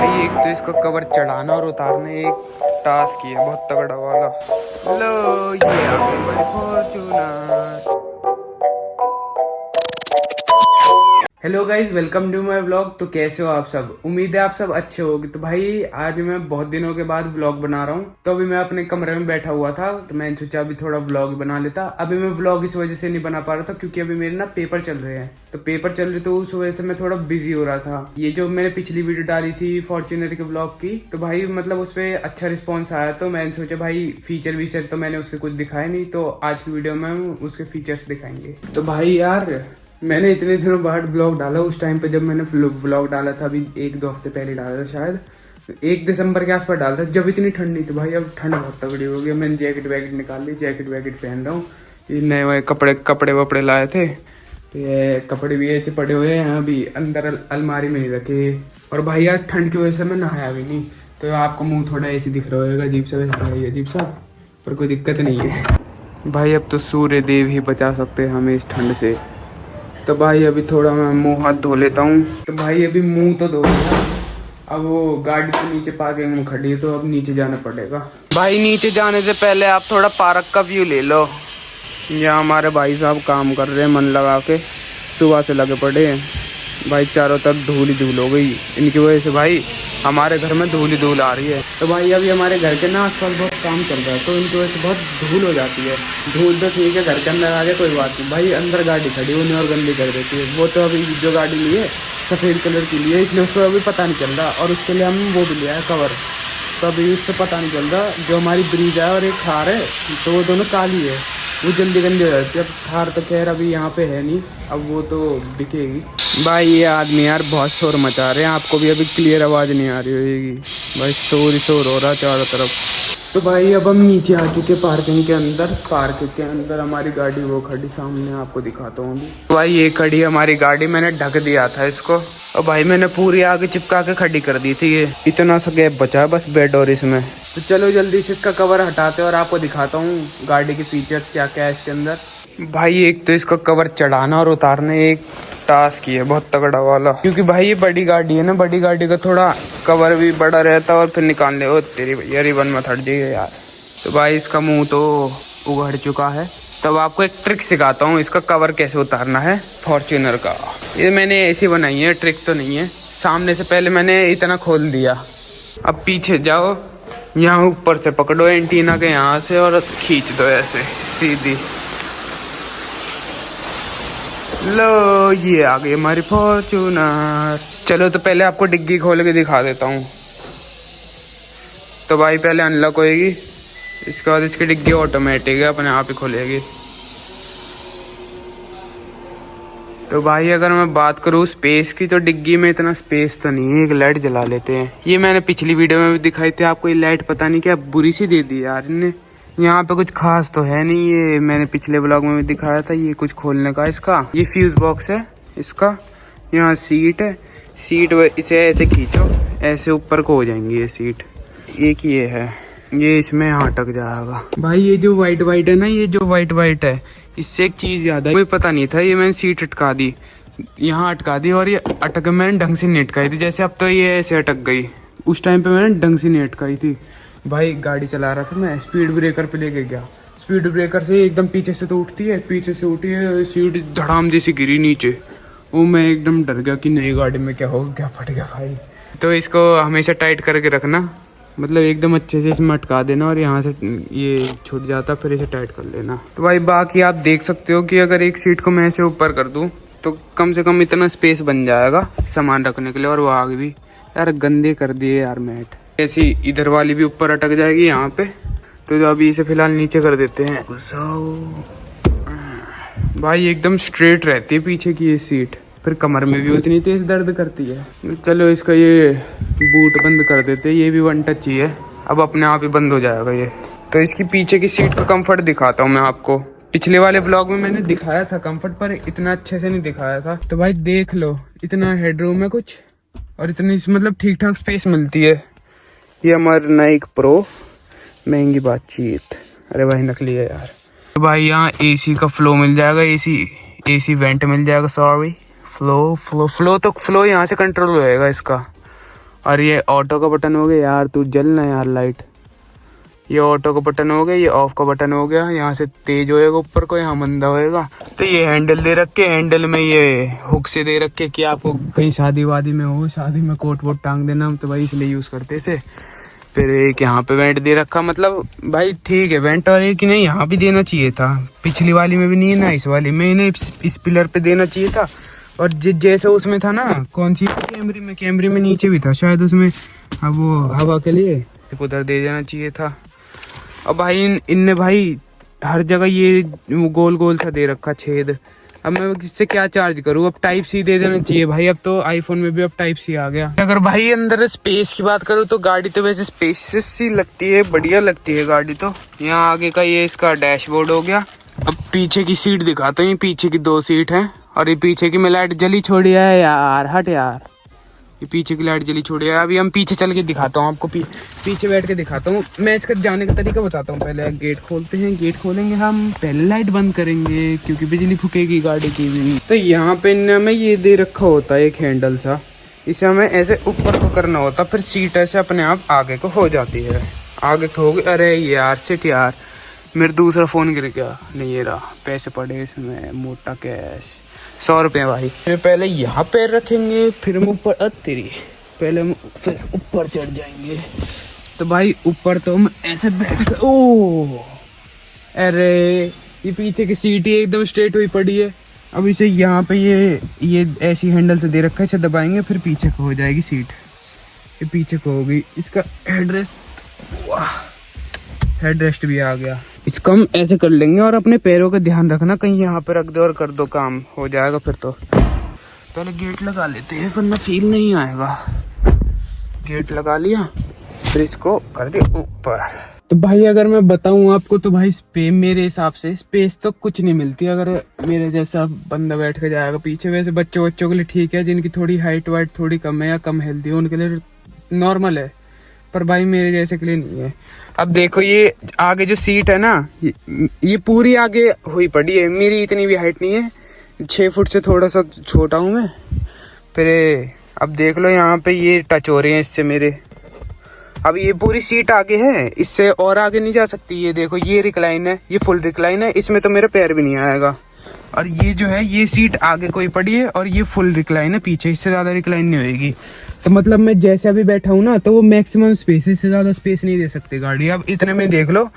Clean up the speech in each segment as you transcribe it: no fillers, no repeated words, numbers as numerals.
भाई एक तो इसको कवर चढ़ाना और उतारना एक टास्क ही है बहुत तगड़ा वाला। लो ये आ गई हमारी Fortuner. Hello guys, welcome to my vlog. तो कैसे हो आप सब? उम्मीद है आप सब अच्छे होगे। तो भाई आज मैं बहुत दिनों के बाद व्लॉग बना रहा हूँ। तो अभी मैं अपने कमरे में बैठा हुआ था तो मैंने सोचा अभी थोड़ा व्लॉग बना लेता। अभी मैं व्लॉग इस वजह से नहीं बना पा रहा था क्योंकि अभी मेरे ना पेपर चल रहे हैं। तो पेपर चल रहे तो उस वजह से मैं थोड़ा बिजी हो रहा था। ये जो मैंने पिछली वीडियो डाली थी फॉर्च्यूनर के व्लॉग की, तो भाई मतलब उस पर अच्छा रिस्पॉन्स आया तो मैंने सोचा भाई फीचर वीचर तो मैंने उसके कुछ दिखाए नहीं, तो आज की वीडियो में हम उसके फीचर्स दिखाएंगे। तो भाई यार मैंने इतने दिनों बाद ब्लॉग डाला। उस टाइम पे जब मैंने ब्लॉग डाला था, अभी 1-2 हफ्ते पहले डाला था शायद, 1 दिसंबर के आसपास डाला था जब इतनी ठंड नहीं थी। भाई अब ठंड बहुत तगड़ी हो गई। मैंने जैकेट वैकेट निकाल ली, जैकेट वैकेट पहन रहा हूँ। ये नए कपड़े वपड़े लाए थे, ये कपड़े भी ऐसे पड़े हुए हैं अभी अंदर अलमारी में नहीं रखे। और भाई यार ठंड की वजह से मैं नहाया भी नहीं, तो आपको मुँह थोड़ा ऐसे दिख रहा होगा अजीब सा, वैसे अजीब सा, पर कोई दिक्कत नहीं है भाई। अब तो सूर्य देव ही बचा सकते हैं हमें इस ठंड से। तो भाई अभी थोड़ा मैं मुंह हाथ धो लेता हूँ। तो भाई अभी मुंह तो धो लिया, अब वो गाड़ी के नीचे पार्किंग में खड़ी है तो अब नीचे जाना पड़ेगा। भाई नीचे जाने से पहले आप थोड़ा पार्क का व्यू ले लो। यहाँ हमारे भाई साहब काम कर रहे हैं मन लगा के, सुबह से लगे पड़े हैं। भाई चारों तरफ धूल ही धूल हो गई इनकी वजह से। भाई हमारे घर में धूल ही धूल आ रही है। तो भाई अभी हमारे घर के ना आसपास बहुत काम चल रहा है तो इनकी वजह से बहुत धूल हो जाती है। धूल तो ठीक है, घर के अंदर आ जाए कोई बात नहीं, भाई अंदर गाड़ी खड़ी उन्हें और गंदी कर देती है। वो तो अभी जो गाड़ी ली है सफ़ेद कलर की लिए, इसलिए उसको अभी पता नहीं चल रहा, और उसके लिए हम वो भी लिया है कवर। तो अभी उससे पता नहीं चल रहा। जो हमारी ब्रीज है और एक थार है तो वो दोनों काली है, वो जल्दी गंदी हो जाती है। अब थार तो खैर अभी यहाँ पे है नहीं, अब वो तो दिखेगी। भाई ये आदमी यार बहुत शोर मचा रहे हैं, आपको भी अभी क्लियर आवाज़ नहीं आ रही होगी। भाई शोर ही शोर हो रहा है चारों तरफ। तो भाई अब हम नीचे आ चुके पार्किंग के अंदर। पार्किंग के अंदर हमारी गाड़ी वो खड़ी, सामने आपको दिखाता हूँ। तो भाई ये खड़ी हमारी गाड़ी, मैंने ढक दिया था इसको और भाई मैंने पूरी आगे चिपका के खड़ी कर दी थी। ये इतना सा गैप बचा है बस बेड और इसमें। तो चलो जल्दी से इसका कवर हटाते हैं और आपको दिखाता हूँ गाड़ी के फीचर्स क्या क्या है इसके अंदर। भाई एक तो इसका कवर चढ़ाना और उतारना एक टास्क ही है बहुत तगड़ा वाला, क्योंकि भाई ये बड़ी गाड़ी है ना, बड़ी गाड़ी का थोड़ा कवर भी बड़ा रहता है और फिर निकालने हो तेरी भैया रिबन में थट जाइए यार। तो भाई इसका मुंह तो उघड़ चुका है। तब आपको एक ट्रिक सिखाता हूँ इसका कवर कैसे उतारना है फॉर्च्यूनर का। ये मैंने ऐसी बनाई है, ट्रिक तो नहीं है। सामने से पहले मैंने इतना खोल दिया, अब पीछे जाओ, यहाँ ऊपर से पकड़ो एंटीना के यहाँ से और खींच दो ऐसे सीधी। लो ये आ गई हमारी फॉर्च्यूनर। चलो तो पहले आपको डिग्गी खोल के दिखा देता हूँ। तो भाई पहले अनलॉक होएगी, इसके बाद इसकी डिग्गी ऑटोमेटिक है, अपने आप ही खुलेगी। तो भाई अगर मैं बात करूँ स्पेस की, तो डिग्गी में इतना स्पेस तो नहीं है। एक लाइट जला लेते हैं, ये मैंने पिछली वीडियो में भी दिखाई थी आपको। ये लाइट पता नहीं क्या बुरी सी दे दी यार इन्हें। यहाँ पे कुछ खास तो है नहीं, ये मैंने पिछले ब्लॉग में भी दिखाया था। ये कुछ खोलने का इसका, ये फ्यूज बॉक्स है इसका। यहाँ सीट है, सीट इसे ऐसे खींचो, ऐसे ऊपर को हो जाएंगी ये सीट। एक ये है, ये इसमें यहाँ अटक जाएगा। भाई ये जो वाइट वाइट है ना, ये जो वाइट वाइट है, इससे एक चीज याद है, कोई पता नहीं था। ये मैंने सीट अटका दी, यहाँ अटका दी, और ये अटक मैंने ढंग से नहीं अटकाई थी। जैसे अब तो ये ऐसे अटक गई, उस टाइम पे मैंने ढंग से नहीं अटकाई थी। भाई गाड़ी चला रहा था मैं, स्पीड ब्रेकर पे लेके गया, स्पीड ब्रेकर से एकदम पीछे से तो उठती है, पीछे से उठी है, सीट धड़ाम जैसी गिरी नीचे। वो मैं एकदम डर गया कि नई गाड़ी में क्या हो गया, फट गया भाई। तो इसको हमेशा टाइट करके रखना, मतलब एकदम अच्छे से इसमें अटका देना, और यहाँ से ये छूट जाता फिर इसे टाइट कर लेना। तो भाई बाकी आप देख सकते हो कि अगर एक सीट को मैं ऐसे ऊपर कर दूँ तो कम से कम इतना स्पेस बन जाएगा सामान रखने के लिए। और वो आगे भी यार गंदे कर दिए यार मैट। ऐसी इधर वाली भी ऊपर अटक जाएगी यहाँ पे। तो अभी इसे फिलहाल नीचे कर देते हैं। भाई एकदम स्ट्रेट रहती है पीछे की ये सीट, फिर कमर में भी उतनी तेज दर्द करती है। चलो इसका ये बूट बंद कर देते हैं, ये भी वन टच ही है, अब अपने आप ही बंद हो जाएगा ये। तो इसकी पीछे की सीट का कंफर्ट दिखाता हूँ मैं आपको। पिछले वाले व्लॉग में मैंने दिखाया था कंफर्ट, पर इतना अच्छे से नहीं दिखाया था। तो भाई देख लो, इतना हेडरूम है कुछ, और इतनी मतलब ठीक ठाक स्पेस मिलती है। ये हमारा नाइक प्रो, महंगी बातचीत। अरे भाई नकली है यार। तो भाई यहाँ एसी का फ्लो मिल जाएगा, एसी वेंट मिल जाएगा, सॉरी फ्लो यहाँ से कंट्रोल होएगा इसका। और ये ऑटो का बटन हो गया यार, तू जल ना यार लाइट। ये ऑटो का बटन हो गया, ये ऑफ का बटन हो गया। यहाँ से तेज होएगा ऊपर को, यहाँ मंदा होएगा। तो ये हैंडल दे रखे, हैंडल में ये हुक से दे रखे कि आपको कहीं शादी वादी में हो, शादी में कोट वोट टांग देना, हम तो भाई इसलिए यूज करते थे। फिर एक यहाँ पे वेंट दे रखा, मतलब भाई ठीक है वेंट, और एक नहीं यहाँ भी देना चाहिए था। पिछली वाली में भी नहीं है ना, इस वाली में इन्हें इस पिलर पे देना चाहिए था। और जैसे उसमें था ना, कौन सी कैमरे में नीचे भी था शायद उसमें, अब वो हवा के लिए उधर दे देना चाहिए था। अब भाई इनने भाई हर जगह ये गोल गोल सा दे रखा छेद। अब मैं इससे क्या चार्ज करूँ? अब टाइप सी दे देना चाहिए भाई। अब तो आईफोन में भी अब टाइप सी आ गया। अगर भाई अंदर स्पेस की बात करूँ तो गाड़ी तो वैसे स्पेसियस सी लगती है, बढ़िया लगती है गाड़ी तो। यहाँ आगे का ये इसका डैशबोर्ड हो गया। अब पीछे की सीट दिखाता हूँ। ये पीछे की 2 सीट है, और ये पीछे की मैं लाइट जली छोड़ी है यार, हट यार। ये पीछे की लाइट जली छोड़ी है। अभी हम पीछे चल के दिखाता हूँ आपको, पीछे बैठ के दिखाता हूँ। मैं इसका जाने का तरीका बताता हूँ। पहले गेट खोलते हैं, गेट खोलेंगे हम, पहले लाइट बंद करेंगे क्योंकि बिजली फूकेगी गाड़ी की भी। तो यहाँ पे हमें ये दे रखा होता है एक हैंडल सा, इसे हमें ऐसे ऊपर को करना होता, फिर सीट ऐसे अपने आप आगे को हो जाती है। आगे को हो गई। अरे यार सिट यार, मेरा दूसरा फ़ोन गिर गया। नहीं ये रहा, पैसे पड़े इसमें, मोटा कैश 100 रुपये भाई। फिर पहले यहाँ पैर रखेंगे, फिर हम ऊपर तेरी पहले हम फिर ऊपर चढ़ जाएंगे। तो भाई ऊपर तो हम ऐसे बैठ कर, ओ अरे ये पीछे की सीट ही एकदम स्ट्रेट हुई पड़ी है। अब इसे यहाँ पे ये ऐसी हैंडल से दे रखा है, इसे दबाएंगे फिर पीछे को हो जाएगी सीट। ये पीछे को हो गई। इसका हेडरेस्ट, वाह हेडरेस्ट भी आ गया। इसको हम ऐसे कर लेंगे, और अपने पैरों का ध्यान रखना, कहीं यहाँ पे रख दो और कर दो, काम हो जाएगा फिर तो। पहले गेट लगा लेते हैं, वरना फील नहीं आएगा। गेट लगा लिया, फिर इसको कर दिया ऊपर। तो भाई अगर मैं बताऊं आपको तो भाई मेरे हिसाब से स्पेस तो कुछ नहीं मिलती अगर मेरे जैसा बंदा बैठ के जाएगा पीछे। वैसे बच्चों के लिए ठीक है, जिनकी थोड़ी हाइट वाइट थोड़ी कम है या कम हेल्दी है, उनके लिए नॉर्मल है, पर भाई मेरे जैसे के लिए नहीं है। अब देखो ये आगे जो सीट है ना, ये पूरी आगे हुई पड़ी है। मेरी इतनी भी हाइट नहीं है, 6 फुट से थोड़ा सा छोटा हूँ मैं। फिर अब देख लो यहाँ पे ये टच हो रहे हैं इससे मेरे। अब ये पूरी सीट आगे है, इससे और आगे नहीं जा सकती। ये देखो ये रिक्लाइन है, ये फुल रिक्लाइन है, इसमें तो मेरा पैर भी नहीं आएगा। और ये जो है ये सीट आगे कोई पड़ी है, और ये फुल रिक्लाइन है पीछे, इससे ज़्यादा रिक्लाइन नहीं होएगी। तो मतलब मैं जैसे अभी बैठा हूँ ना, तो वो मैक्सिमम स्पेस, इससे ज़्यादा स्पेस नहीं दे सकती गाड़ी। अब इतने में देख लो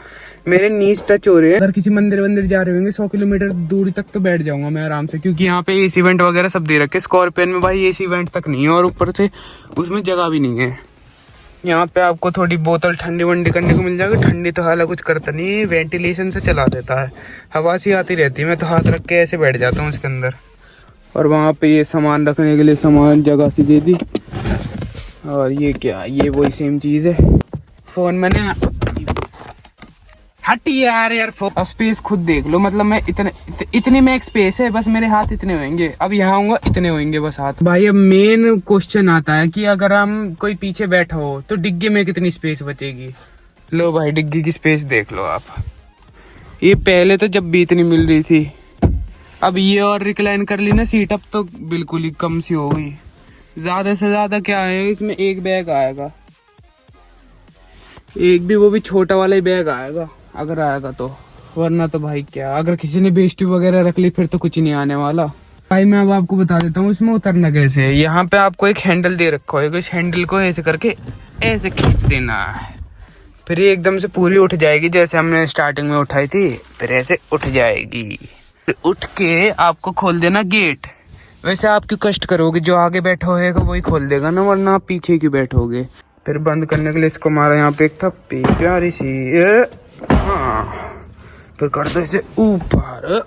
मेरे नीज टच हो रहे हैं। अगर किसी मंदिर जा रहे होंगे 100 किलोमीटर दूरी तक तो बैठ जाऊंगा मैं आराम से, क्योंकि यहाँ पे एसी वेंट वगैरह सब दे रखे। स्कॉर्पियन में भाई एसी वेंट तक नहीं है, और ऊपर से उसमें जगह भी नहीं है। यहाँ पे आपको थोड़ी बोतल ठंडी वंडी करने को मिल जाएगी। ठंडी तो हालांकि कुछ करता नहीं, वेंटिलेशन से चला देता है, हवा सी आती रहती है। मैं तो हाथ रख के ऐसे बैठ जाता हूँ उसके अंदर। और वहाँ पे ये सामान रखने के लिए सामान जगह सी दे दी। और ये क्या, ये वही सेम चीज़ है। फ़ोन मैंने हट यार फोन स्पेस खुद देख लो। मतलब मैं इतनी में एक स्पेस है, बस मेरे हाथ इतने होंगे। अब यहाँ होंगे इतने होंगे बस हाथ। भाई अब मेन क्वेश्चन आता है कि अगर हम कोई पीछे बैठा हो तो डिग्गी में कितनी स्पेस बचेगी। लो भाई डिग्गी की स्पेस देख लो आप। ये पहले तो जब भी इतनी मिल रही थी, अब ये और रिक्लाइन कर ली ना सीट, अब तो बिल्कुल ही कम सी हो गई। ज्यादा से ज्यादा क्या है इसमें, एक बैग आएगा, एक भी वो भी छोटा वाला ही बैग आएगा अगर आएगा तो। वरना तो भाई क्या, अगर किसी ने बेस्टी वगैरह रख ली फिर तो कुछ नहीं आने वाला। भाई मैं अब आपको बता देता हूँ इसमें उतरना कैसे है। यहाँ पे आपको एक हैंडल दे रखा होगा, इस हैंडल को ऐसे करके ऐसे खींच देना है, फिर ये एकदम से पूरी उठ जाएगी जैसे हमने स्टार्टिंग में उठाई थी। फिर ऐसे उठ जाएगी, फिर उठ के आपको खोल देना गेट। वैसे आप क्यों कष्ट करोगे, जो आगे बैठा होगा वही खोल देगा ना, वरना आप पीछे क्यों बैठोगे। फिर बंद करने के लिए इसको मारा यहाँ पे एक था प्यारी सी, हाँ फिर कर दो इसे ऊपर,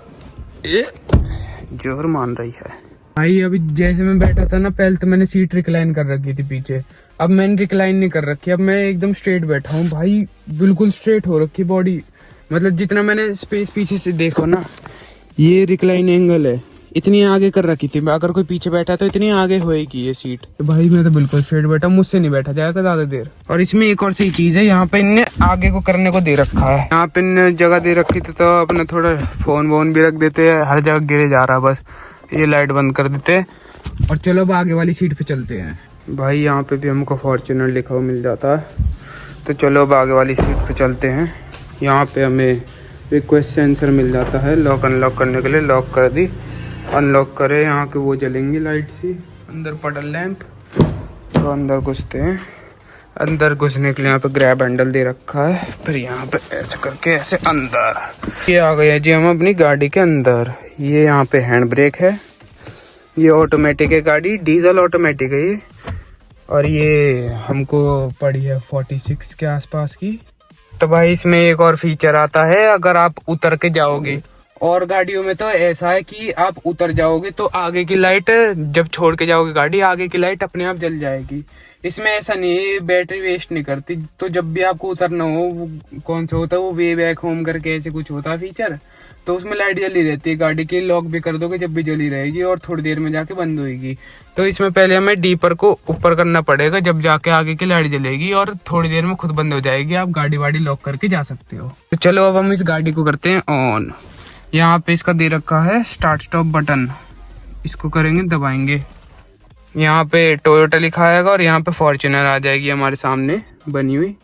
जोर मान रही है भाई। अभी जैसे मैं बैठा था ना, पहले तो मैंने सीट रिक्लाइन कर रखी थी पीछे, अब मैंने रिक्लाइन नहीं कर रखी। अब मैं एकदम स्ट्रेट बैठा हूँ भाई, बिल्कुल स्ट्रेट हो रखी बॉडी। मतलब जितना मैंने स्पेस पीछे से देखो ना, ये रिक्लाइन एंगल है, इतनी आगे कर रखी थी। अगर कोई पीछे बैठा तो इतनी आगे होएगी ये सीट। तो भाई मैं तो बिल्कुल स्ट्रेट बैठा, मुझसे नहीं बैठा जाएगा ज्यादा देर। और इसमें एक और सही चीज है, यहाँ पे इनने आगे को करने को दे रखा है। यहाँ पे इनने जगह दे रखी थी तो अपने थोड़ा फोन वोन भी रख देते हैं, हर जगह गिरे जा रहा है बस। ये लाइट बंद कर देते हैं। और चलो अब आगे वाली सीट पे चलते हैं। भाई यहाँ पे भी हमको फॉर्च्यूनर लिखा हुआ मिल जाता है। तो चलो अब आगे वाली सीट पे चलते हैं। यहाँ पे हमें रिक्वेस्ट सेंसर मिल जाता है लॉक अनलॉक करने के लिए। लॉक कर दी, अनलॉक करे, यहाँ के वो जलेंगी लाइट सी। अंदर पटल लैंप, तो अंदर घुसते हैं। अंदर घुसने के लिए यहाँ पे ग्रैब हैंडल दे रखा है। फिर यहाँ पे ऐसे करके ऐसे अंदर, ये आ गया जी हम अपनी गाड़ी के अंदर। ये यहाँ पे हैंड ब्रेक है, ये ऑटोमेटिक है गाड़ी, डीजल ऑटोमेटिक है ये। और ये हमको पड़ी है 46 के आसपास की। तो भाई इसमें एक और फीचर आता है, अगर आप उतर के जाओगे, और गाड़ियों में तो ऐसा है कि आप उतर जाओगे तो आगे की लाइट, जब छोड़ के जाओगे गाड़ी, आगे की लाइट अपने आप जल जाएगी। इसमें ऐसा नहीं है, बैटरी वेस्ट नहीं करती। तो जब भी आपको उतरना हो, वो कौन सा होता है, वो वे बैक होम करके ऐसे कुछ होता है फीचर, तो उसमें लाइट जली रहती है गाड़ी की। लॉक भी कर दोगे जब भी जली रहेगी, और थोड़ी देर में जाके बंद होगी। तो इसमें पहले हमें डीपर को ऊपर करना पड़ेगा, जब जाके आगे की लाइट जलेगी, और थोड़ी देर में खुद बंद हो जाएगी। आप गाड़ी वाड़ी लॉक करके जा सकते हो। तो चलो अब हम इस गाड़ी को करते हैं ऑन। यहाँ पे इसका दे रखा है स्टार्ट स्टॉप बटन, इसको करेंगे, दबाएंगे, यहाँ पे टोयोटा लिखा आएगा और यहाँ पे फॉर्च्यूनर आ जाएगी हमारे सामने बनी हुई।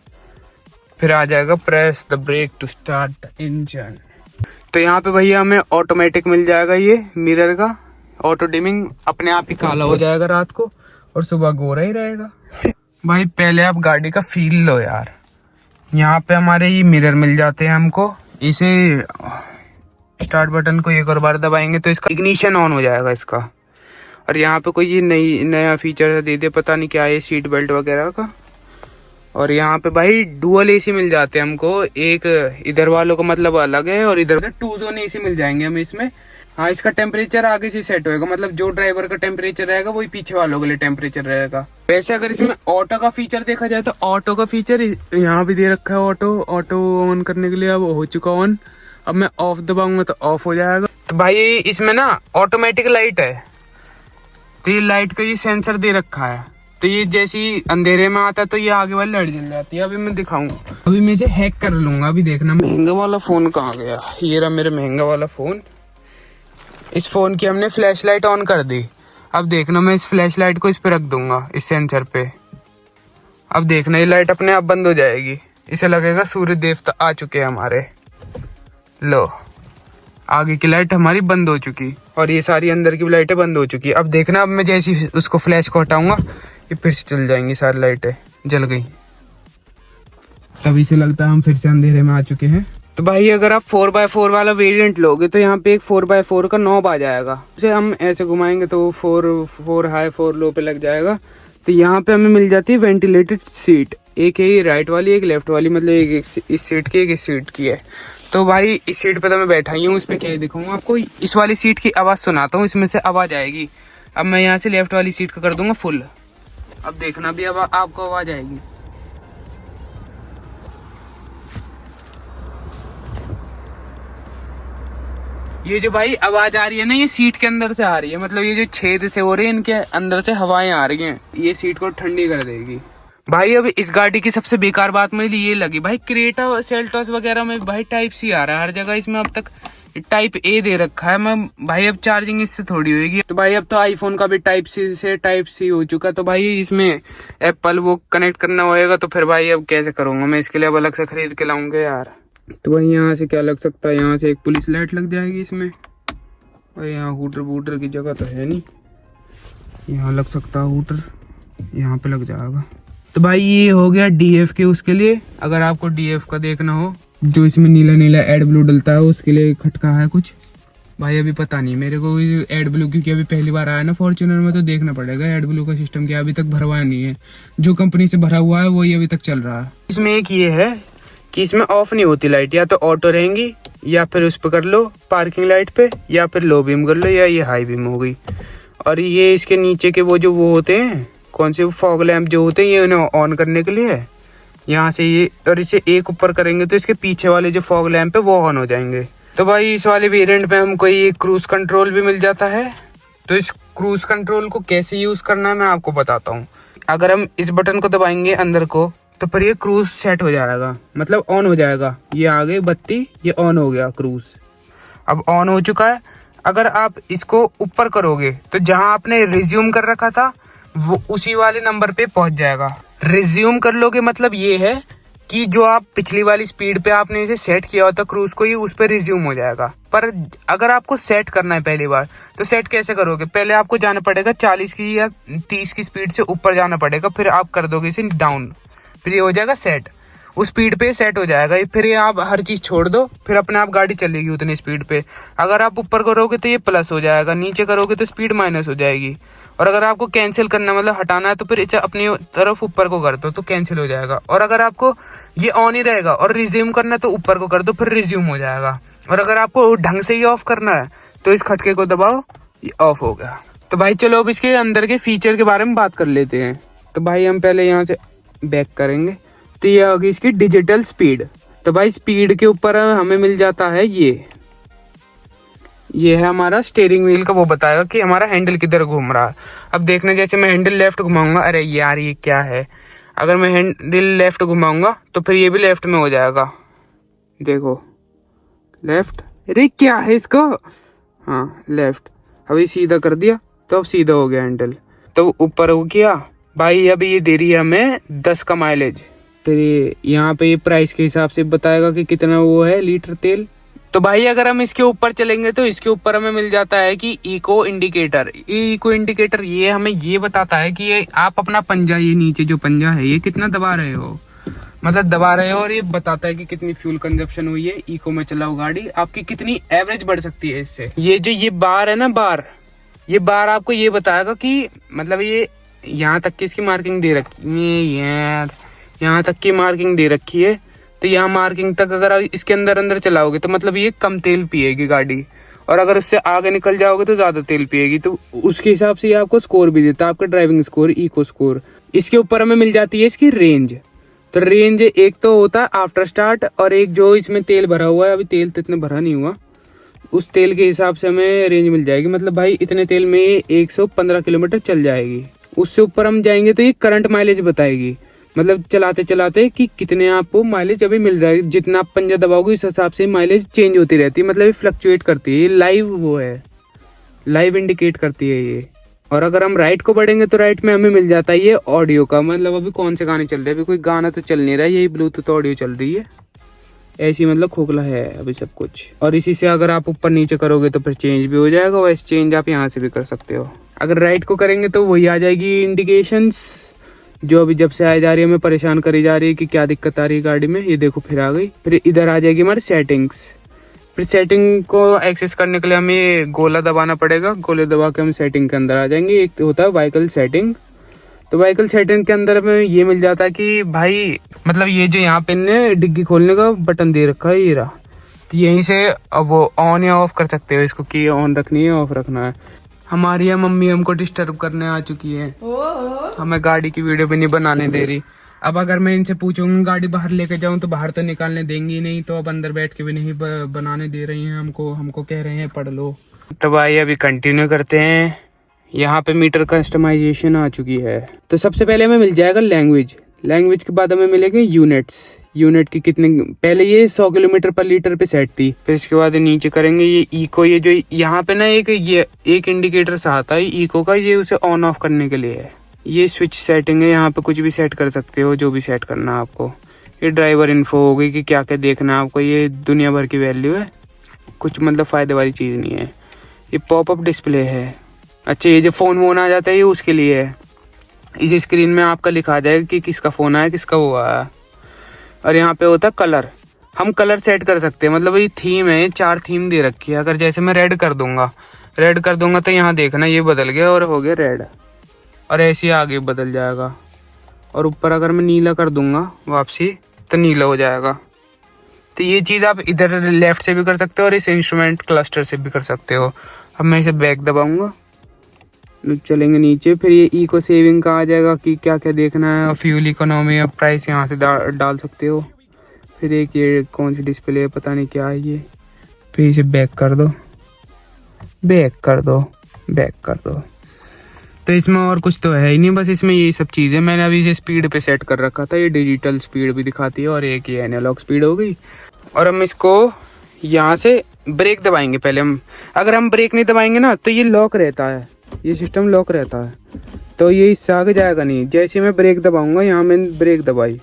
फिर आ जाएगा press the brake to start engine. तो यहाँ पे भैया हमें ऑटोमेटिक मिल जाएगा, ये मिरर का ऑटो डिमिंग अपने आप ही काला हो जाएगा रात को, और सुबह गोरा ही रहेगा। भाई पहले आप गाड़ी का फील लो यार। यहाँ पे हमारे ये मिरर मिल जाते हैं हमको। इसे स्टार्ट बटन को एक और बार दबाएंगे तो इसका इग्निशन ऑन हो जाएगा इसका। और यहाँ पे कोई ये नया फीचर दे दे, पता नहीं क्या है, सीट बेल्ट वगैरह का। और यहाँ पे भाई डुअल एसी मिल जाते हैं हमको, एक इधर वालों का मतलब अलग है, और इधर 2 जोन एसी मिल जाएंगे हमें इसमें। हाँ, इसका टेम्परेचर आगे से सेट होएगा, मतलब जो ड्राइवर का टेम्परेचर रहेगा वही पीछे वालों के लिए टेम्परेचर रहेगा। वैसे अगर इसमें ऑटो का फीचर देखा जाए तो ऑटो का फीचर यहाँ भी दे रखा है। ऑटो ऑन करने के लिए अब हो चुका ऑन। अब मैं ऑफ दबाऊंगा तो ऑफ हो जाएगा। तो भाई इसमें ना ऑटोमेटिक लाइट है, तो ये लाइट का ये सेंसर दे रखा है। तो ये जैसे ही अंधेरे में आता है तो ये आगे वाली लाइट जल जाती है। अभी मैं दिखाऊंगा, अभी मैं इसे हैक कर लूंगा। अभी देखना महंगा वाला फोन कहाँ गया। ये रहा मेरा महंगा वाला फोन। इस फोन की हमने फ्लैश लाइट ऑन कर दी। अब देखना, मैं इस फ्लैश लाइट को इस पे रख दूंगा, इस सेंसर पे। अब देखना ये लाइट अपने आप बंद हो जाएगी। इसे लगेगा सूर्य देवता आ चुके हैं हमारे। लो, आगे की लाइट हमारी बंद हो चुकी, और ये सारी अंदर की लाइटें बंद हो चुकी। अब देखना, अब मैं जैसे उसको फ्लैश को हटाऊंगा ये फिर से चल जाएंगी, सारी लाइटें जल गई। तभी से लगता है हम फिर से अंधेरे में आ चुके हैं। तो भाई अगर आप 4x4 वाला वेरिएंट लोगे तो यहाँ पे एक 4x4 का नॉब आ जाएगा। उसे हम ऐसे घुमाएंगे तो 4 हाई 4 लो पे लग जाएगा। तो यहाँ पे हमें मिल जाती है वेंटिलेटेड सीट, एक है ये राइट वाली, एक लेफ्ट वाली, मतलब एक इस सीट की, एक इस सीट की है। तो भाई इस सीट पे तो मैं बैठा ही हूँ, इस पे क्या दिखाऊंगा आपको। इस वाली सीट की आवाज सुनाता हूँ, इसमें से आवाज आएगी। अब मैं यहाँ से लेफ्ट वाली सीट का कर दूंगा फुल। अब देखना भी अब आपको आवाज आएगी। ये जो भाई आवाज आ रही है ना, ये सीट के अंदर से आ रही है, मतलब ये जो छेद से हो रही है इनके अंदर से हवाएं आ रही हैं, ये सीट को ठंडी कर देगी। भाई अब इस गाड़ी की सबसे बेकार बात मुझे ये लगी, भाई क्रेटा सेल्टोस वगैरह में भाई टाइप सी आ रहा है हर जगह, इसमें अब तक टाइप ए दे रखा है। मैं भाई अब चार्जिंग इससे थोड़ी होगी। तो भाई अब तो आईफोन का भी टाइप सी से टाइप सी हो चुका। तो भाई इसमें एप्पल वो कनेक्ट करना होएगा, तो फिर भाई अब कैसे करूंगा मैं, इसके लिए अब अलग से खरीद के लाऊंगा यार। तो भाई यहाँ से क्या लग सकता है, यहाँ से एक पुलिस लाइट लग जाएगी इसमें। और यहाँ हूटर वूटर की जगह तो है नहीं, यहाँ लग सकता है हूटर, यहाँ पे लग जाएगा। तो भाई ये हो गया डीएफ के उसके लिए। अगर आपको डीएफ का देखना हो, जो इसमें नीला नीला एड ब्लू डलता है, उसके लिए खटका है कुछ। भाई अभी पता नहीं मेरे को एड ब्लू, क्योंकि अभी पहली बार आया ना फॉर्च्यूनर में, तो देखना पड़ेगा एड ब्लू का सिस्टम क्या, अभी तक भरवाया नहीं है। जो कंपनी से भरा हुआ है वही अभी तक चल रहा है। इसमें एक ये है कि इसमें ऑफ नहीं होती लाइट, या तो ऑटो रहेंगी, या फिर उस पर कर लो पार्किंग लाइट पे, या फिर लो बीम कर लो, या ये हाई बीम हो गई। और ये इसके नीचे के वो जो वो होते हैं, कौन से फॉग लैंप जो होते हैं, ये उन्हें ऑन करने के लिए है। यहाँ से ये, और इसे एक ऊपर करेंगे तो इसके पीछे वाले जो फॉग लैंप है वो ऑन हो जाएंगे। तो भाई इस वाले वेरिएंट में हमको ये क्रूज कंट्रोल भी मिल जाता है। तो इस क्रूज कंट्रोल को कैसे यूज करना है मैं आपको बताता हूँ। अगर हम इस बटन को दबाएंगे अंदर को, तो फिर ये क्रूज सेट हो जाएगा, मतलब ऑन हो जाएगा। ये आ गई बत्ती, ये ऑन हो गया क्रूज, अब ऑन हो चुका है। अगर आप इसको ऊपर करोगे तो जहां आपने रिज्यूम कर रखा था, वो उसी वाले नंबर पे पहुंच जाएगा। रिज्यूम कर लोगे मतलब ये है कि जो आप पिछली वाली स्पीड पे आपने इसे सेट किया होता क्रूज को, ये उस पर रिज्यूम हो जाएगा। पर अगर आपको सेट करना है पहली बार, तो सेट कैसे करोगे? पहले आपको जाना पड़ेगा 40 की या 30 की स्पीड से ऊपर जाना पड़ेगा, फिर आप कर दोगे इसे डाउन, फिर ये हो जाएगा सेट, उस स्पीड पे सेट हो जाएगा। फिर ये आप हर चीज छोड़ दो, फिर अपने आप गाड़ी चलेगी उतनी स्पीड पे। अगर आप ऊपर करोगे तो ये प्लस हो जाएगा, नीचे करोगे तो स्पीड माइनस हो जाएगी। और अगर आपको कैंसिल करना मतलब हटाना है तो फिर इसे अपनी तरफ ऊपर को कर दो तो कैंसिल हो जाएगा। और अगर आपको ये ऑन ही रहेगा और रिज्यूम करना है तो ऊपर को कर दो, फिर रिज्यूम हो जाएगा। और अगर आपको ढंग से ही ऑफ करना है तो इस खटके को दबाओ, ये ऑफ हो गया। तो भाई चलो अब इसके अंदर के फीचर के बारे में बात कर लेते हैं। तो भाई हम पहले यहाँ से बैक करेंगे तो ये होगी इसकी डिजिटल स्पीड। तो भाई स्पीड के ऊपर हमें मिल जाता है ये है हमारा स्टीयरिंग व्हील का, वो बताएगा कि हमारा हैंडल किधर घूम रहा है। अब देखना, जैसे मैं हैंडल लेफ्ट घुमाऊंगा, अरे यार ये क्या है, अगर मैं हैंडल लेफ्ट घुमाऊंगा तो फिर ये भी लेफ्ट में हो जाएगा। देखो लेफ्ट, अरे क्या है इसको, हाँ लेफ्ट। अभी सीधा कर दिया तो अब सीधा हो गया हैंडल, तो ऊपर हो गया। भाई अभी ये दे रही है हमें 10 का माइलेज। फिर यहाँ पे ये प्राइस के हिसाब से बताएगा कि कितना वो है लीटर तेल। तो भाई अगर हम इसके ऊपर चलेंगे तो इसके ऊपर हमें मिल जाता है कि इको इंडिकेटर। इको इंडिकेटर ये हमें ये बताता है कि ये आप अपना पंजा, ये नीचे जो पंजा है ये कितना दबा रहे हो, मतलब दबा रहे हो। और ये बताता है कि कितनी फ्यूल कंजप्शन हुई है, इको में चलाओ गाड़ी, आपकी कितनी एवरेज बढ़ सकती है इससे। ये जो ये बार है ना, ये बार आपको ये बताएगा कि मतलब ये यहाँ तक की इसकी मार्किंग दे रखी है यार, यहाँ तक की मार्किंग दे रखी है। तो यहाँ मार्किंग तक अगर आप इसके अंदर चलाओगे तो मतलब ये कम तेल पिएगी गाड़ी, और अगर उससे आगे निकल जाओगे तो ज्यादा तेल पिएगी। तो उसके हिसाब से ये आपको स्कोर भी देता है, आपका ड्राइविंग स्कोर, इको स्कोर। इसके ऊपर हमें मिल जाती है इसकी रेंज। तो रेंज एक तो होता है आफ्टर स्टार्ट, और एक जो इसमें तेल भरा हुआ है, अभी तेल तो इतने भरा नहीं हुआ, उस तेल के हिसाब से हमें रेंज मिल जाएगी। मतलब भाई इतने तेल में 115 किलोमीटर चल जाएगी। उससे ऊपर हम जाएंगे तो ये करंट माइलेज बताएगी, मतलब चलाते चलाते कि कितने आपको माइलेज अभी मिल रहा है। जितना आप पंजा दबाओगे उस हिसाब से माइलेज चेंज होती रहती है, मतलब ये फ्लक्चुएट करती है। ये लाइव वो है, लाइव इंडिकेट करती है ये। और अगर हम राइट को बढ़ेंगे तो राइट में हमें मिल जाता है ये ऑडियो का, मतलब अभी कौन से गाने चल रहे हैं। अभी कोई गाना तो चल नहीं रहा है, यही ब्लूटूथ ऑडियो चल रही है ऐसी, मतलब खोखला है अभी सब कुछ। और इसी से अगर आप ऊपर नीचे करोगे तो फिर चेंज भी हो जाएगा, वैसे चेंज आप यहाँ से भी कर सकते हो। अगर राइट को करेंगे तो वही आ जाएगी इंडिकेशंस, जो अभी जब से आ जा रही है हमें परेशान करी जा रही है कि क्या दिक्कत आ रही है गाड़ी में। ये देखो फिर आ गई। फिर इधर आ जाएगी हमारी सेटिंग्स। फिर सेटिंग को एक्सेस करने के लिए हमें गोला दबाना पड़ेगा, गोले दबा के हम सेटिंग के अंदर आ जाएंगे। एक होता है व्हीकल सेटिंग, तो व्हीकल सेटिंग के अंदर हमें ये मिल जाता है कि भाई मतलब ये जो यहाँ पे इनने डिग्गी खोलने का बटन दे रखा है, ये रहा, तो यहीं से वो ऑन या ऑफ कर सकते हो इसको, कि ऑन रखनी है ऑफ रखना है। हमारी मम्मी हमको डिस्टर्ब करने आ चुकी है, हमें गाड़ी की वीडियो भी नहीं बनाने दे रही। अब अगर मैं इनसे पूछूंगा गाड़ी बाहर लेके जाऊं तो बाहर तो निकालने देंगी नहीं, तो अब अंदर बैठ के भी नहीं बनाने दे रही हैं हमको कह रहे हैं पढ़ लो। तो भाई अभी कंटिन्यू करते हैं। यहाँ पे मीटर कस्टमाइजेशन आ चुकी है। तो सबसे पहले हमें मिल जाएगा लैंग्वेज के बाद हमें मिलेंगे यूनिट की कितने, पहले ये 100 किलोमीटर पर लीटर पे सेट थी। फिर इसके बाद नीचे करेंगे ये इको, ये जो यहाँ पे ना एक इंडिकेटर सा आता है इको का, ये उसे ऑन ऑफ करने के लिए है। ये स्विच सेटिंग है, यहाँ पे कुछ भी सेट कर सकते हो, जो भी सेट करना है आपको। ये ड्राइवर इन्फो हो गई कि क्या क्या देखना है आपको, ये दुनिया भर की वैल्यू है, कुछ मतलब फायदे वाली चीज नहीं है। ये पॉपअप डिस्प्ले है। अच्छा ये जो फोन वोन आ जाता है ये उसके लिए है, इस स्क्रीन में आपका लिखा जाएगा कि किसका फोन आया किसका वो आया। और यहाँ पे होता है कलर, हम कलर सेट कर सकते हैं, मतलब ये थीम है, 4 थीम दे रखी है। अगर जैसे मैं रेड कर दूंगा तो यहाँ देखना ये बदल गया और हो गया रेड, और ऐसे ही आगे बदल जाएगा। और ऊपर अगर मैं नीला कर दूंगा वापसी तो नीला हो जाएगा। तो ये चीज़ आप इधर लेफ्ट से भी कर सकते हो और इस इंस्ट्रूमेंट क्लस्टर से भी कर सकते हो। अब मैं इसे बैक दबाऊंगा, चलेंगे नीचे। फिर ये इको सेविंग का आ जाएगा कि क्या क्या देखना है, फ्यूल इकोनॉमी, अब प्राइस यहाँ से डाल सकते हो। फिर एक ये कौन सी डिस्प्ले है पता नहीं क्या है ये, फिर इसे बैक कर दो। तो इसमें और कुछ तो है ही नहीं, बस इसमें यही सब चीज़ें। मैंने अभी इसे स्पीड पे सेट कर रखा था, ये डिजिटल स्पीड भी दिखाती है और एक ये एनालॉग स्पीड हो गई। और हम इसको यहाँ से ब्रेक दबाएंगे पहले हम। अगर हम ब्रेक नहीं दबाएंगे ना तो ये लॉक रहता है, ये सिस्टम लॉक रहता है। तो ये इससे आगे जाएगा नहीं। जैसे मैं ब्रेक दबाऊंगा, यहाँ मैंने ब्रेक दबाई,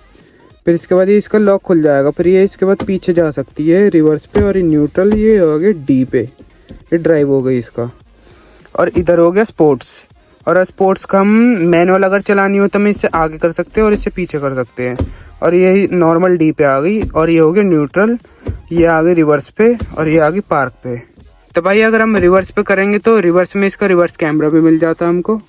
फिर इसके बाद ये इसका लॉक खुल जाएगा। फिर ये इसके बाद पीछे जा सकती है रिवर्स पे, और ये न्यूट्रल, ये हो गया डी पे, ये ड्राइव हो गई इसका। और इधर हो गया स्पोर्ट्स। और स्पोर्ट्स का हम मैनुअल अगर चलानी हो तो हम इससे आगे कर सकते हैं और इससे पीछे कर सकते हैं। और ये नॉर्मल डी पे आ गई, और ये हो गया न्यूट्रल, ये आ गई रिवर्स पे, और ये आ गई पार्क पे। तो भाई अगर हम रिवर्स पे करेंगे तो रिवर्स में इसका रिवर्स कैमरा भी मिल जाता है हमको,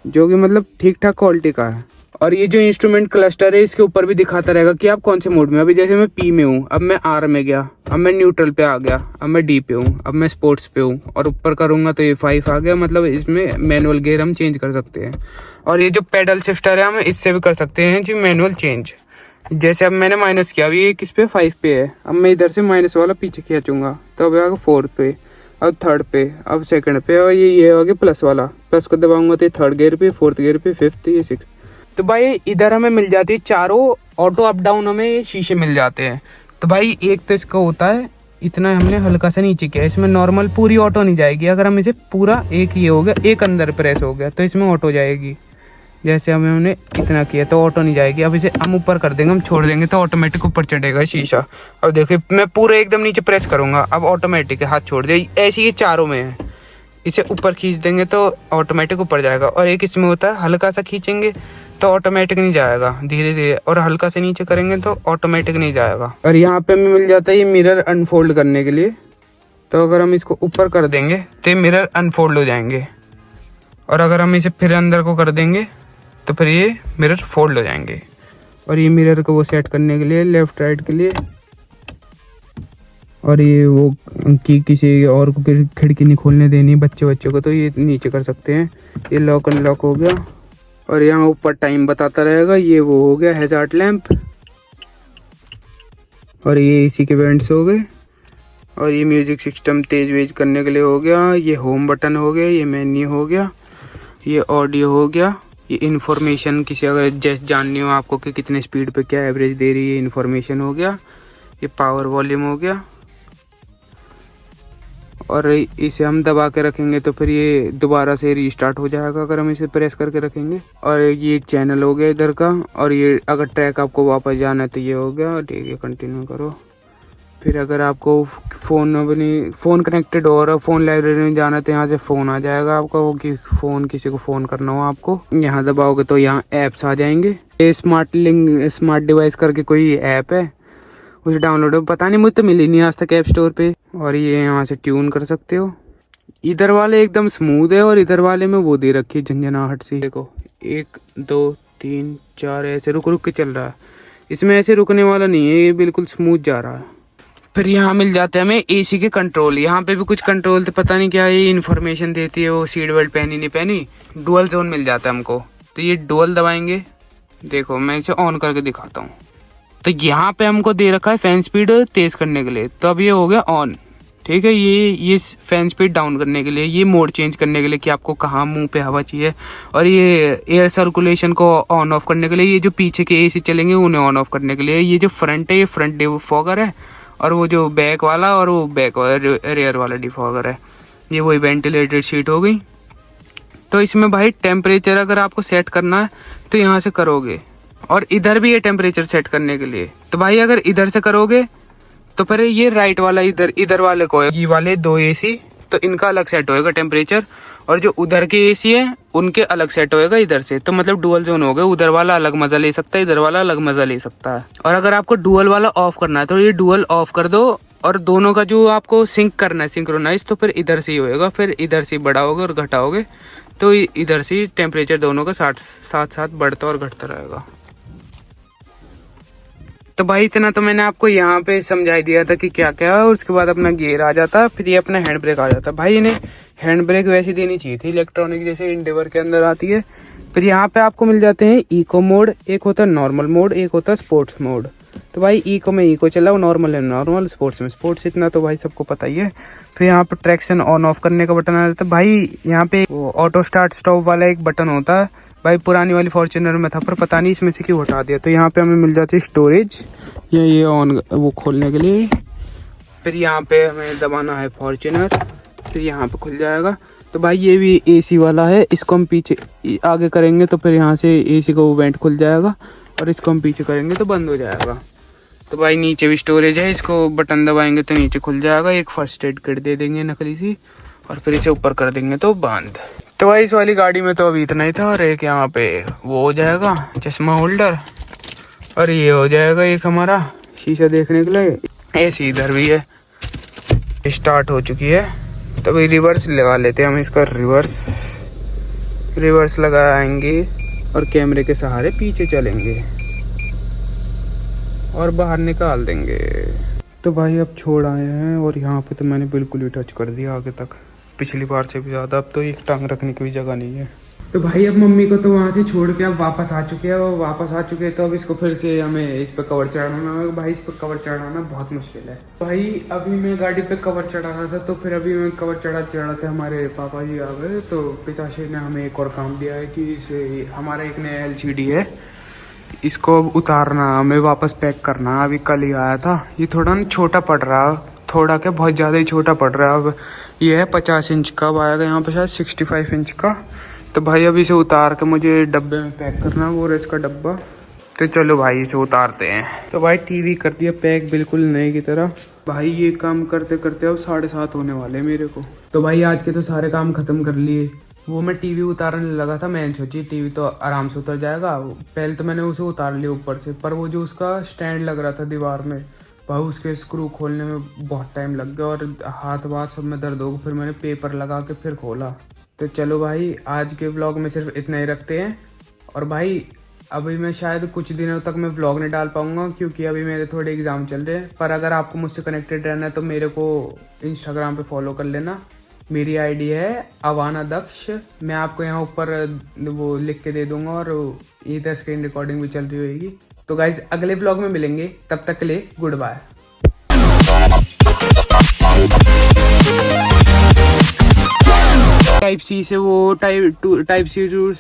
जो कि मतलब ठीक ठाक क्वालिटी का है। और ये जो इंस्ट्रूमेंट क्लस्टर है इसके ऊपर भी दिखाता रहेगा कि आप कौन से मोड में। अभी जैसे मैं पी में हूँ, अब मैं आर में गया, अब मैं न्यूट्रल पे आ गया, अब मैं डी पे हूँ, अब मैं स्पोर्ट्स पे हूँ, और ऊपर करूँगा तो ये 5 आ गया। मतलब इसमें मैनुअल गियर हम चेंज कर सकते हैं। और ये जो पेडल शिफ्टर है हम इससे भी कर सकते हैं जी मैनुअल चेंज। जैसे अब मैंने माइनस किया, अभी ये किस पे 5 पे है, अब मैं इधर से माइनस वाला पीछे खींचूंगा तो अब आगे 4 पे, अब 3rd पे, अब 2nd पे, और ये हो गया प्लस वाला, प्लस को दबाऊंगा तो ये 3rd गियर पे, 4th गियर पे, 5th, ये 6th। तो भाई इधर हमें मिल जाती है चारों ऑटो अप डाउन, हमें ये शीशे मिल जाते हैं। तो भाई एक तो इसका होता है इतना, हमने हल्का सा नीचे किया, इसमें नॉर्मल पूरी ऑटो नहीं जाएगी। अगर हम इसे पूरा एक ये हो गया, एक अंदर प्रेस हो गया तो इसमें ऑटो जाएगी। जैसे हमने इतना किया तो ऑटो नहीं जाएगी। अब इसे हम ऊपर कर देंगे, हम छोड़ देंगे तो ऑटोमेटिक ऊपर चढ़ेगा शीशा। अब देखिए मैं पूरे एकदम नीचे प्रेस करूंगा, अब ऑटोमेटिक है, हाथ छोड़ दे। ऐसे ये चारों में है, इसे ऊपर खींच देंगे तो ऑटोमेटिक ऊपर जाएगा। और एक इसमें होता है हल्का सा खींचेंगे तो ऑटोमेटिक नहीं जाएगा, धीरे धीरे, और हल्का से नीचे करेंगे तो ऑटोमेटिक नहीं जाएगा। और यहाँ पे हमें मिल जाता है ये मिरर अनफोल्ड करने के लिए। तो अगर हम इसको ऊपर कर देंगे तो ये मिरर अनफोल्ड हो जाएंगे, और अगर हम इसे फिर अंदर को कर देंगे तो फिर ये मिरर फोल्ड हो जाएंगे। और ये मिरर को वो सेट करने के लिए लेफ्ट राइट के लिए, और ये वो कि किसी और को खिड़की नहीं खोलने देनी बच्चों को, तो ये नीचे कर सकते हैं। ये लॉक अनलॉक हो गया। और यहाँ ऊपर टाइम बताता रहेगा, ये वो हो गया हैजार्ड लैंप। और ये एसी के वेंट्स हो गए। और ये म्यूजिक सिस्टम तेज वेज करने के लिए हो गया। ये होम बटन हो गया, ये मेन्यू हो गया, ये ऑडियो हो गया, ये इन्फॉर्मेशन किसी अगर जैसे जाननी हो आपको कि कितने स्पीड पे क्या एवरेज दे रही है, इन्फॉर्मेशन हो गया। ये पावर वॉल्यूम हो गया। और इसे हम दबा के रखेंगे तो फिर ये दोबारा से रीस्टार्ट हो जाएगा अगर हम इसे प्रेस करके रखेंगे। और ये चैनल हो गया इधर का। और ये अगर ट्रैक आपको वापस जाना है तो ये हो गया, ठीक है, कंटिन्यू करो। फिर अगर आपको फ़ोन कनेक्टेड हो और फ़ोन लाइब्रेरी में जाना है तो यहाँ से फ़ोन आ जाएगा आपका, वो कि फ़ोन किसी को फ़ोन करना हो आपको, यहाँ दबाओगे तो यहाँ ऐप्स आ जाएंगे। ये स्मार्ट डिवाइस करके कोई ऐप है, उसे डाउनलोड हो, पता नहीं, मुझे तो मिली नहीं आज तक ऐप स्टोर पे। और ये यहाँ से ट्यून कर सकते हो। इधर वाले एकदम स्मूथ है और इधर वाले में वो दे रखी है झंझनाहट सी। देखो 1 2 3 4 ऐसे रुक रुक के चल रहा है, इसमें ऐसे रुकने वाला नहीं है, ये बिल्कुल स्मूथ जा रहा है। फिर यहाँ मिल जाते हैं हमें एसी के कंट्रोल। यहाँ पे भी कुछ कंट्रोल तो पता नहीं क्या ये इन्फॉर्मेशन देती है, वो सीट बेल्ट पहनी नहीं पहनी। डुअल जोन मिल जाता है हमको, तो ये डुअल दबाएंगे। देखो मैं इसे ऑन करके दिखाता हूँ। तो यहाँ पे हमको दे रखा है फैन स्पीड तेज करने के लिए, तो अब ये हो गया ऑन, ठीक है। ये फैन स्पीड डाउन करने के लिए, ये मोड चेंज करने के लिए कि आपको कहाँ मुंह पे हवा चाहिए। और ये एयर सर्कुलेशन को ऑन ऑफ करने के लिए, ये जो पीछे के एसी चलेंगे उन्हें ऑन ऑफ करने के लिए। ये जो फ्रंट है ये फ्रंट डिफॉगर है, और वो जो बैक वाला और वो बैक रेयर वाला डिफॉगर है, ये वही वेंटिलेटेड शीट हो गई। तो इसमें भाई टेम्परेचर अगर आपको सेट करना है तो यहाँ से करोगे, और इधर भी ये टेम्परेचर सेट करने के लिए। तो भाई अगर इधर से करोगे तो फिर ये राइट वाला इधर वाले को, ये वाले 2 एसी तो इनका अलग सेट होएगा टेम्परेचर, और जो उधर के एसी है उनके अलग सेट होएगा इधर से। तो मतलब डुअल जोन हो गए, उधर वाला अलग मजा ले सकता है, इधर वाला अलग मजा ले सकता है। और अगर आपको डुअल वाला ऑफ करना है तो ये डुअल ऑफ कर दो, और दोनों का जो आपको सिंक करना है सिंक्रोनाइज, तो फिर इधर से ही होएगा, फिर इधर से बढ़ाओगे और घटाओगे तो इधर से टेम्परेचर दोनों का साथ बढ़ता और घटता रहेगा। तो भाई इतना तो मैंने आपको यहाँ पे समझा दिया था कि क्या क्या है। और उसके बाद अपना गियर आ जाता, फिर ये अपना हैंड ब्रेक आ जाता। भाई इन्हें हैंड ब्रेक वैसे देनी चाहिए थी इलेक्ट्रॉनिक जैसे इंडिवर के अंदर आती है। फिर यहाँ पे आपको मिल जाते हैं इको मोड, एक होता है नॉर्मल मोड, एक होता है स्पोर्ट्स मोड। तो भाई इको में इको चलाओ, नॉर्मल है नॉर्मल, स्पोर्ट्स में स्पोर्ट्स, इतना तो भाई सबको पता ही है। फिर यहाँ पे ट्रैक्शन ऑन ऑफ करने का बटन आ जाता है। भाई यहाँ पे ऑटो स्टार्ट स्टॉप वाला एक बटन होता है, भाई पुरानी वाली फॉर्च्यूनर में था पर पता नहीं इसमें से क्यों हटा दिया। तो यहाँ पे हमें मिल जाती है स्टोरेज, ये ऑन वो खोलने के लिए। फिर यहाँ पे हमें दबाना है फॉर्च्यूनर, फिर यहाँ पे खुल जाएगा। तो भाई ये भी एसी वाला है, इसको हम पीछे आगे करेंगे तो फिर यहाँ से एसी का वो वेंट खुल जाएगा, और इसको हम पीछे करेंगे तो बंद हो जाएगा। तो भाई नीचे भी स्टोरेज है, इसको बटन दबाएंगे तो नीचे खुल जाएगा। एक फर्स्ट एड किट दे देंगे नकली सी, और फिर इसे ऊपर कर देंगे तो बंद। तो भाई इस वाली गाड़ी में तो अभी इतना ही था, और एक यहाँ पे वो हो जाएगा चश्मा होल्डर, और ये हो जाएगा एक हमारा शीशा देखने के लिए। एसी इधर भी है, स्टार्ट हो चुकी है। तो भाई रिवर्स लगा लेते हैं हम इसका, रिवर्स लगाएंगे और कैमरे के सहारे पीछे चलेंगे और बाहर निकाल देंगे। तो भाई अब छोड़ आए हैं, और यहाँ पे तो मैंने बिल्कुल ही टच कर दिया आगे तक, पिछली बार से भी ज़्यादा। अब तो एक टांग रखने की भी जगह नहीं है। तो भाई अब मम्मी को तो वहाँ से छोड़ के अब वापस आ चुके हैं, वो वापस आ चुके हैं। तो अब इसको फिर से हमें इस पर कवर चढ़ाना है। भाई इस पर कवर चढ़ाना बहुत मुश्किल है। भाई अभी मैं गाड़ी पे कवर चढ़ा रहा था, तो फिर अभी मैं कवर चढ़ाते हमारे पापा जी आ गए। तो पिताश्री ने हमें एक और काम दिया है कि इसे हमारा एक नया LCD है, इसको अब उतारना, हमें वापस पैक करना। अभी कल ही आया था, ये थोड़ा ना छोटा पड़ रहा, थोड़ा क्या बहुत ज़्यादा ही छोटा पड़ रहा है। अब ये है 50 इंच का, अब आएगा यहाँ पे शायद 65 इंच का। तो भाई अब इसे उतार के मुझे डब्बे में पैक करना, वो रहा इसका डब्बा। तो चलो भाई इसे उतारते हैं। तो भाई टीवी कर दिया पैक बिल्कुल नए की तरह। भाई ये काम करते करते अब 7:30 होने वाले हैं मेरे को। तो भाई आज के तो सारे काम खत्म कर लिए। वो मैं टीवी उतारने लगा था, मैंने सोची टीवी तो आराम से उतर जाएगा। पहले तो मैंने उसे उतार लिया ऊपर से, पर वो जो उसका स्टैंड लग रहा था दीवार में, भाई उसके स्क्रू खोलने में बहुत टाइम लग गया, और हाथ वाथ सब में दर्द हो गया। फिर मैंने पेपर लगा के फिर खोला। तो चलो भाई आज के व्लॉग में सिर्फ इतना ही रखते हैं। और भाई अभी मैं शायद कुछ दिनों तक मैं व्लॉग नहीं डाल पाऊंगा, क्योंकि अभी मेरे थोड़े एग्जाम चल रहे हैं। पर अगर आपको मुझसे कनेक्टेड रहना है तो मेरे को इंस्टाग्राम पे फॉलो कर लेना। मेरी आईडी है अवाना दक्ष, मैं आपको यहाँ ऊपर वो लिख के दे दूंगा, और इधर स्क्रीन रिकॉर्डिंग भी चल रही होगी। तो गाइज अगले व्लॉग में मिलेंगे, तब तक के लिए गुड बाय। टाइप सी से वो टाइप सी टू